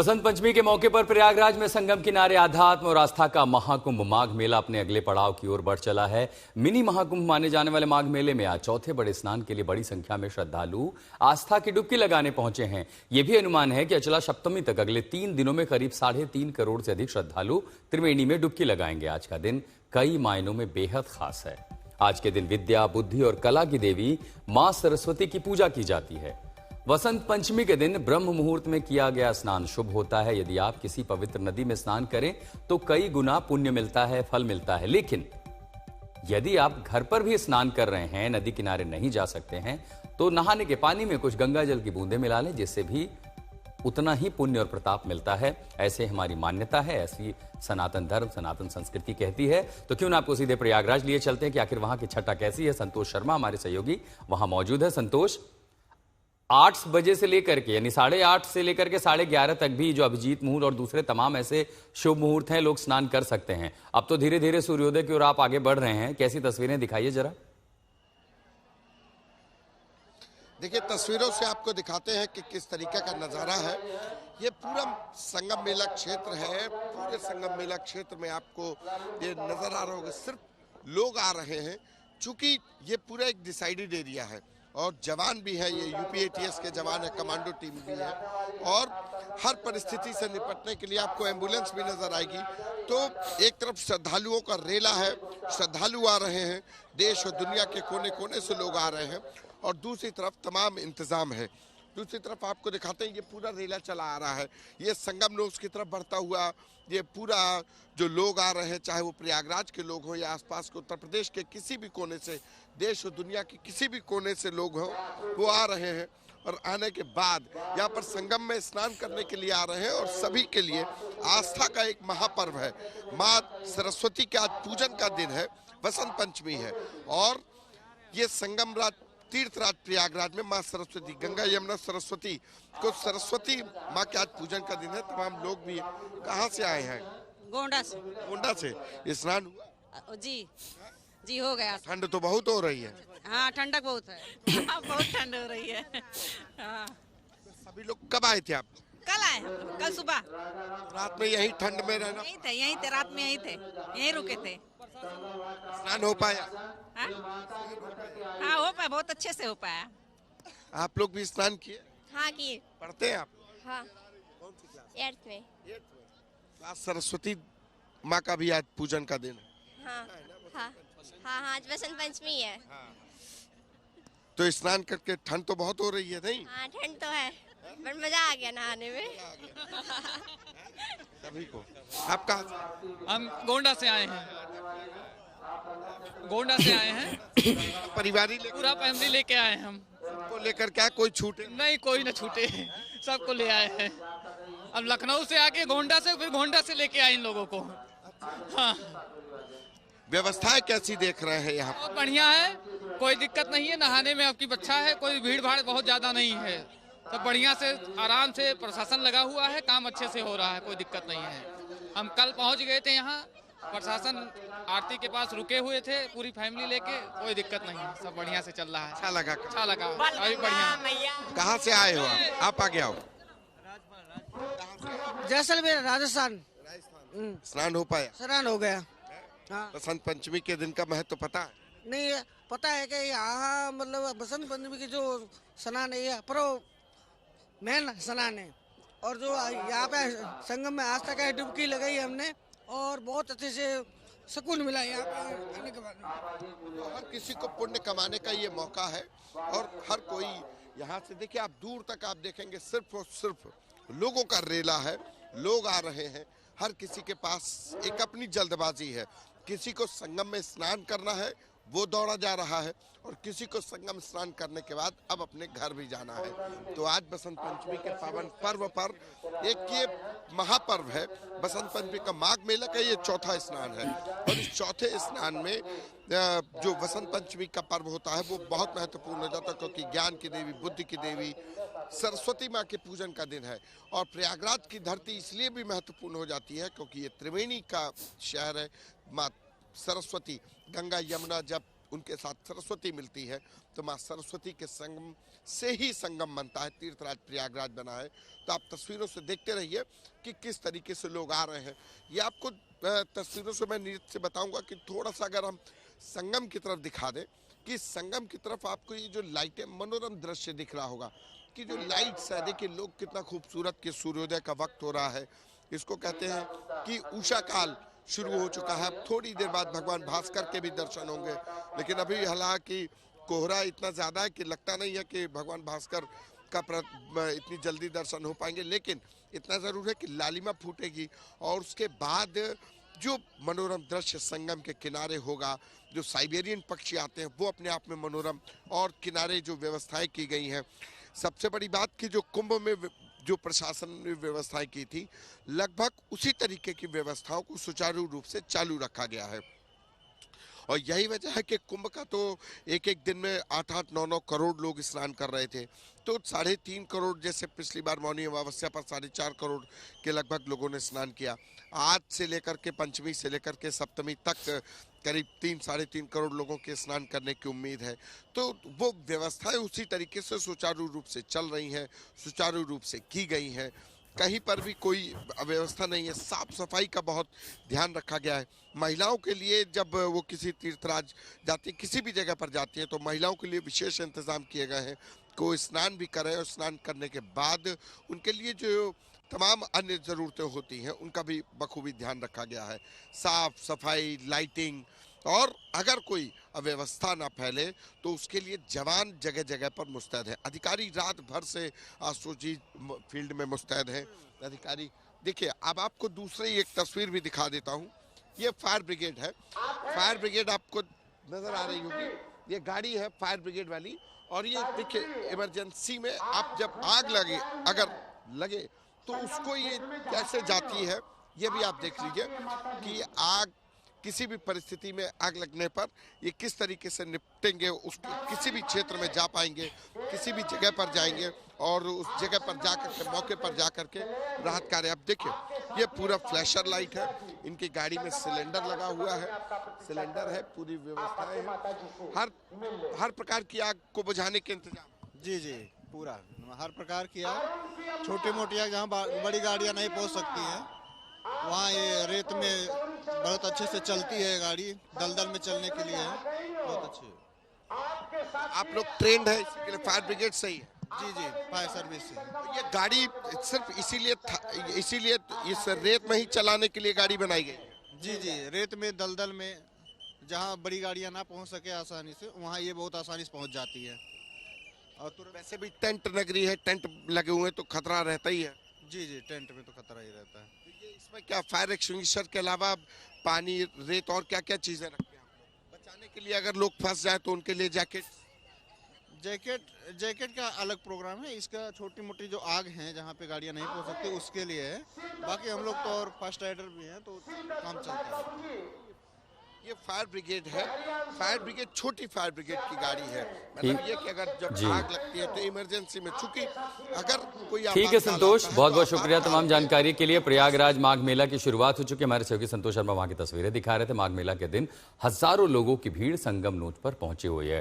वसंत पंचमी के मौके पर प्रयागराज में संगम किनारे आध्यात्म और आस्था का महाकुंभ माघ मेला अपने अगले पड़ाव की ओर बढ़ चला है। मिनी महाकुंभ माने जाने वाले माघ मेले में आज चौथे बड़े स्नान के लिए बड़ी संख्या में श्रद्धालु आस्था की डुबकी लगाने पहुंचे हैं। यह भी अनुमान है कि अचला सप्तमी तक अगले 3 दिनों में करीब 3.5 करोड़ से अधिक श्रद्धालु त्रिवेणी में डुबकी लगाएंगे। आज का दिन कई मायनों में बेहद खास है। आज के दिन विद्या, बुद्धि और कला की देवी मां सरस्वती की पूजा की जाती है। वसंत पंचमी के दिन ब्रह्म मुहूर्त में किया गया स्नान शुभ होता है। यदि आप किसी पवित्र नदी में स्नान करें तो कई गुना पुण्य मिलता है, फल मिलता है। लेकिन यदि आप घर पर भी स्नान कर रहे हैं, नदी किनारे नहीं जा सकते हैं, तो नहाने के पानी में कुछ गंगा जल की बूंदें मिला लें, जिससे भी उतना ही पुण्य और प्रताप मिलता है। ऐसे हमारी मान्यता है, ऐसी सनातन धर्म, सनातन संस्कृति कहती है। तो क्यों ना आपको सीधे प्रयागराज लिए चलते हैं कि आखिर वहां की छठा कैसी है। संतोष शर्मा हमारे सहयोगी वहां मौजूद है। संतोष, 8 बजे से लेकर के यानी 8:30 से लेकर के 11:30 तक भी जो अभिजीत मुहूर्त और दूसरे तमाम ऐसे शुभ मुहूर्त हैं, लोग स्नान कर सकते हैं। अब तो धीरे धीरे सूर्योदय की ओर आप आगे बढ़ रहे हैं, कैसी तस्वीरें दिखाइए जरा। देखिए, तस्वीरों से आपको दिखाते हैं कि किस तरीके का नज़ारा है। ये पूरा संगम मेला क्षेत्र है। पूरे संगम मेला क्षेत्र में आपको ये नज़र आ रहा होगा, सिर्फ लोग आ रहे हैं, चूंकि ये पूरा एक डिसाइडेड एरिया है और जवान भी है। ये यूपीएटीएस के जवान है, कमांडो टीम भी है और हर परिस्थिति से निपटने के लिए आपको एम्बुलेंस भी नजर आएगी। तो एक तरफ श्रद्धालुओं का रेला है, श्रद्धालु आ रहे हैं, देश और दुनिया के कोने कोने से लोग आ रहे हैं और दूसरी तरफ तमाम इंतजाम है। दूसरी तरफ आपको दिखाते हैं, ये पूरा रेला चला आ रहा है। ये संगम रोड की तरफ बढ़ता हुआ ये पूरा जो लोग आ रहे हैं, चाहे वो प्रयागराज के लोग हों या आसपास के उत्तर प्रदेश के किसी भी कोने से, देश और दुनिया के किसी भी कोने से लोग हों, वो आ रहे हैं और आने के बाद यहाँ पर संगम में स्नान करने के लिए आ रहे हैं। और सभी के लिए आस्था का एक महापर्व है। माँ सरस्वती के आज पूजन का दिन है, वसंत पंचमी है और ये संगम रात तीर्थराज प्रयागराज में मां सरस्वती, गंगा यमुना सरस्वती को सरस्वती मां के आज पूजन का दिन है। तमाम लोग भी कहाँ से आए हैं? गोंडा से। गोंडा से। स्नान हुआ? जी हो गया। ठंड तो बहुत हो रही है। हाँ, ठंडक बहुत है। बहुत ठंड हो रही है। हाँ। तो सभी लोग कब आए थे आप? कल आए हम लोग, कल सुबह। रात में यही ठंड में रहना? यहीं थे, रात में यहीं थे, यहीं रुके थे। स्नान हो पाया? हाँ, हो पाया, बहुत अच्छे से हो पाया। आप लोग भी स्नान किए? हाँ किए। पढ़ते हैं आप? हाँ, कौन सी क्लास? 8th में। आज सरस्वती माँ का भी आज पूजन का दिन है। हाँ हाँ हाँ हाँ, आज वसंत पंचमी है। तो स्नान करके ठंड तो बहुत हो रही है नहीं? हाँ, ठंड तो है पर मजा आ गया नहाने में। सभी को। आप कहाँ से? हम गोंडा से आए हैं। गोंडा से आए हैं। परिवारी पूरा फैमिली लेके आए हैं हम। सबको लेकर क्या कोई छूटे? नहीं, कोई ना छूटे, सबको ले आए हैं। अब लखनऊ से आके गोंडा से, फिर गोंडा से लेके आए इन लोगों को। हाँ, व्यवस्थाएं कैसी देख रहे हैं यहाँ? बहुत बढ़िया है, कोई दिक्कत नहीं है। नहाने में आपकी अच्छा है, कोई भीड़ भाड़ बहुत ज्यादा नहीं है। सब बढ़िया से आराम से प्रशासन लगा हुआ है, काम अच्छे से हो रहा है, कोई दिक्कत नहीं है। हम कल पहुंच गए थे यहाँ, प्रशासन आरती के पास रुके हुए थे, पूरी फैमिली लेके, कोई दिक्कत नहीं है, सब बढ़िया से चल रहा है। अच्छा लगा? अच्छा लगा, अभी बढ़िया। कहाँ से आए हो आप आगे आओ। जैसलमेर, राजस्थान। स्नान हो पाया? स्नान हो गया। हाँ। बसंत पंचमी के दिन का महत्व पता है? नहीं, पता है कि यहाँ मतलब बसंत पंचमी की जो स्नान है, ये प्रो मेन स्नान है और जो यहाँ पे संगम में आज तक डुबकी लगाई हमने और बहुत अच्छे से सुकून मिला यहाँ पे आने के बाद। हर किसी को पुण्य कमाने का ये मौका है और हर कोई यहाँ से, देखिए आप दूर तक आप देखेंगे सिर्फ और सिर्फ लोगों का रेला है, लोग आ रहे हैं। हर किसी के पास एक अपनी जल्दबाजी है। किसी को संगम में स्नान करना है, वो दौड़ा जा रहा है और किसी को संगम स्नान करने के बाद अब अपने घर भी जाना है। तो आज बसंत पंचमी के पावन पर्व पर एक ये महापर्व है। बसंत पंचमी का माघ मेला का ये चौथा स्नान है और इस चौथे स्नान में जो वसंत पंचमी का पर्व होता है वो बहुत महत्वपूर्ण हो जाता है, क्योंकि ज्ञान की देवी, बुद्धि की देवी सरस्वती माँ के पूजन का दिन है। और प्रयागराज की धरती इसलिए भी महत्वपूर्ण हो जाती है क्योंकि ये त्रिवेणी का शहर है। माँ सरस्वती, गंगा यमुना जब उनके साथ सरस्वती मिलती है, तो माँ सरस्वती के संगम से ही संगम बनता है, तीर्थराज प्रयागराज बना है। तो आप तस्वीरों से देखते रहिए कि किस तरीके से लोग आ रहे हैं। ये आपको तस्वीरों से मैं नीचे बताऊंगा कि थोड़ा सा अगर हम संगम की तरफ दिखा दें, कि संगम की तरफ आपको ये जो लाइटें, मनोरम दृश्य दिख रहा होगा कि जो लाइट्स है, देखिए लोग कितना खूबसूरत कि सूर्योदय का वक्त हो रहा है। इसको कहते हैं कि उषा काल शुरू हो चुका है। अब थोड़ी देर बाद भगवान भास्कर के भी दर्शन होंगे, लेकिन अभी हालांकि कोहरा इतना ज़्यादा है कि लगता नहीं है कि भगवान भास्कर का इतनी जल्दी दर्शन हो पाएंगे। लेकिन इतना ज़रूर है कि लालिमा फूटेगी और उसके बाद जो मनोरम दृश्य संगम के किनारे होगा, जो साइबेरियन पक्षी आते हैं वो अपने आप में मनोरम, और किनारे जो व्यवस्थाएं की गई हैं। सबसे बड़ी बात कि जो कुंभ में जो प्रशासन ने व्यवस्थाएं की थी, लगभग उसी तरीके की व्यवस्थाओं को सुचारू रूप से चालू रखा गया है। और यही वजह है कि कुंभ का तो एक एक दिन में 8-8, 9-9 करोड़ लोग स्नान कर रहे थे, तो 3.5 करोड़ जैसे पिछली बार मौनी अमावस्या पर 4.5 करोड़ के लगभग लोगों ने स्नान किया। आज से लेकर के पंचमी से लेकर के सप्तमी तक करीब 3-3.5 करोड़ लोगों के स्नान करने की उम्मीद है। तो वो व्यवस्थाएं उसी तरीके से सुचारू रूप से चल रही हैं, सुचारू रूप से की गई हैं। कहीं पर भी कोई अव्यवस्था नहीं है। साफ सफाई का बहुत ध्यान रखा गया है। महिलाओं के लिए जब वो किसी तीर्थराज जाती, किसी भी जगह पर जाती हैं, तो महिलाओं के लिए विशेष इंतजाम किए गए हैं कि वो स्नान भी करें, और स्नान करने के बाद उनके लिए जो तमाम अन्य ज़रूरतें होती हैं उनका भी बखूबी ध्यान रखा गया है। साफ सफाई, लाइटिंग, और अगर कोई अव्यवस्था ना फैले तो उसके लिए जवान जगह जगह पर मुस्तैद है। अधिकारी रात भर से आशुजी फील्ड में मुस्तैद हैं अधिकारी। देखिए, अब आपको दूसरी एक तस्वीर भी दिखा देता हूँ। ये फायर ब्रिगेड है। फायर ब्रिगेड आपको नजर आ रही होगी, ये गाड़ी है फायर ब्रिगेड वाली। और ये देखिए, इमरजेंसी में आप जब आग लगे तो उसको ये कैसे जाती है, ये भी आप देख लीजिए कि आग किसी भी परिस्थिति में आग लगने पर ये किस तरीके से निपटेंगे। उसके किसी भी क्षेत्र में जा पाएंगे, किसी भी जगह पर जाएंगे और उस जगह पर जाकर के, मौके पर जाकर के राहत कार्य। आप देखिए, ये पूरा फ्लैशर लाइट है, इनकी गाड़ी में सिलेंडर लगा हुआ है, सिलेंडर है, पूरी व्यवस्थाएं हैं, हर प्रकार की आग को बुझाने के इंतजाम। जी जी, पूरा हर प्रकार की आग, छोटी मोटी आग जहाँ बड़ी गाड़ियाँ नहीं पहुँच सकती हैं, वहाँ ये रेत में बहुत अच्छे से चलती है गाड़ी, दलदल में चलने के लिए है, बहुत अच्छी है। आप लोग ट्रेंड है इसके लिए, फायर ब्रिगेड सही है? जी जी, फायर सर्विस से। ये गाड़ी सिर्फ इसीलिए इस रेत में ही चलाने के लिए गाड़ी बनाई गई? जी जी, रेत में, दलदल में, जहाँ बड़ी गाड़ियाँ ना पहुँच सके आसानी से, वहाँ ये बहुत आसानी से पहुँच जाती है। और तो वैसे भी टेंट नगरी है, टेंट लगे हुए तो खतरा रहता ही है। जी जी, टेंट में तो खतरा ही रहता है। इसमें क्या फायर एक्सटिंग्विशर के अलावा पानी, रेत और क्या क्या चीजें रखते हैं बचाने के लिए? अगर लोग फंस जाए तो उनके लिए जैकेट का अलग प्रोग्राम है। इसका छोटी मोटी जो आग है जहाँ पे गाड़ियाँ नहीं पहुँच सकती उसके लिए है। बाकी हम लोग तो और फर्स्ट एडर भी हैं, तो काम चलता है। ये फायर ब्रिगेड है। फायर ब्रिगेड छोटी फायर ब्रिगेड की गाड़ी है। मतलब ये कि अगर जब आग लगती है तो इमरजेंसी में, चूंकि अगर कोई ठीक है संतोष, बहुत बहुत शुक्रिया तमाम जानकारी के लिए। प्रयागराज माघ मेला की शुरुआत हो चुकी है। हमारे सहयोगी संतोष शर्मा वहां की तस्वीरें दिखा रहे थे। माघ मेला के दिन हजारों लोगों की भीड़ संगम नोच पर पहुंची हुई है।